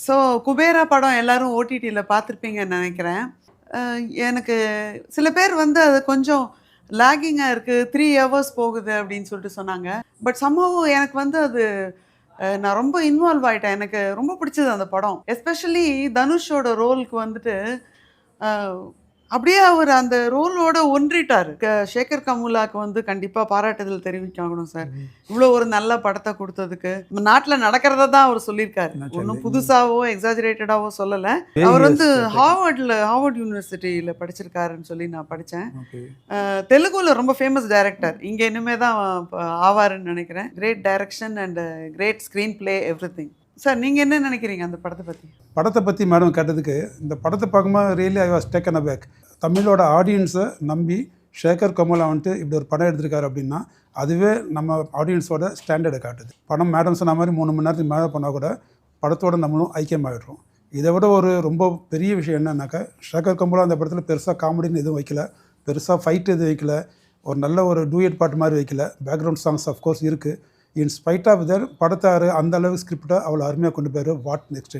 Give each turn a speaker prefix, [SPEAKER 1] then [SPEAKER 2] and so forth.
[SPEAKER 1] So Kubera படம் எல்லாரும் ஓடிடில பார்த்துருப்பீங்கன்னு நெனைக்கிறேன். அ எனக்கு சில பேர் வந்து அது கொஞ்சம் லேகிங்கா இருக்கு. 3 ஹவர்ஸ் போகுது அப்படின்னு சொல்லிட்டு சொன்னாங்க. பட் சம்ஹவ் எனக்கு வந்து அது நான் ரொம்ப இன்வால்வ் ஆயிட்டேன். எனக்கு ரொம்ப பிடிச்சது அந்த படம். எஸ்பெஷலி தனுஷோட ரோலுக்கு வந்துட்டு, அ அப்படியே அவரு அந்த ரோலோட ஒன்றிட்டாரு. சேகர் கமுலாக்கு வந்து கண்டிப்பா பாராட்டுதல் தெரிவிக்கணும் சார்.
[SPEAKER 2] ம்.
[SPEAKER 1] இவ்வளோ ஒரு நல்ல படத்த குடுத்ததுக்கு. நம்ம நாட்டுல நடக்கிறத தான் அவரு சொல்லியிருக்காரு. ஒண்ணும்
[SPEAKER 2] நேச்சுரலி.
[SPEAKER 1] புதுசாவோ, எக்ஸாஜரேட்டடாவோ சொல்லல. அவர் வந்து
[SPEAKER 2] வேரியஸ் டெக்னிக்.
[SPEAKER 1] ஹார்வர்ட் யூனிவர்சிட்டியில படிச்சிருக்காருன்னு சொல்லி நான் படிச்சேன்.
[SPEAKER 2] ஓகே.
[SPEAKER 1] தெலுங்குல ரொம்ப ஃபேமஸ் டைரக்டர். இங்க இனிமே தான் ஆவாருன்னு நெனைக்கிறேன். Great direction and great screenplay everything. Sir நீங்க என்ன நெனைக்கிறீங்க அந்த படத்த பத்தி?
[SPEAKER 2] படத்தை பற்றி மேடம் கேட்டதுக்கு, இந்த படத்தை பார்க்கும்போது really I was taken aback. தமிழோட ஆடியன்ஸை நம்பி சேகர் கமுலா வந்துட்டு இப்படி ஒரு படம் எடுத்திருக்காரு அப்படின்னா, அதுவே நம்ம ஆடியன்ஸோட ஸ்டாண்டர்டை காட்டுது. படம் மேடம் சொன்ன மாதிரி 3 மணி நேரத்துக்கு மேலே பண்ணால் கூட படத்தோட நம்மளும் ஐக்கியமாகிடுறோம். இதை விட ஒரு ரொம்ப பெரிய விஷயம் என்னன்னாக்கா, சேகர் கமுலா அந்த படத்தில் பெருசாக காமெடின்னு எதுவும் வைக்கல, பெருசாக ஃபைட் எதுவும் வைக்கல, ஒரு நல்ல ஒரு டூயட் பாட்டு மாதிரி வைக்கல. பேக்ரவுண்ட் சாங்ஸ் அஃப்கோர்ஸ் இருக்குது. இன் ஸ்பைட் ஆஃப் தட் படத்தை அந்த அளவு ஸ்கிரிப்டை அவ்வளோ அருமையாக கொண்டு போயிரு வாட் நெக்ஸ்ட்.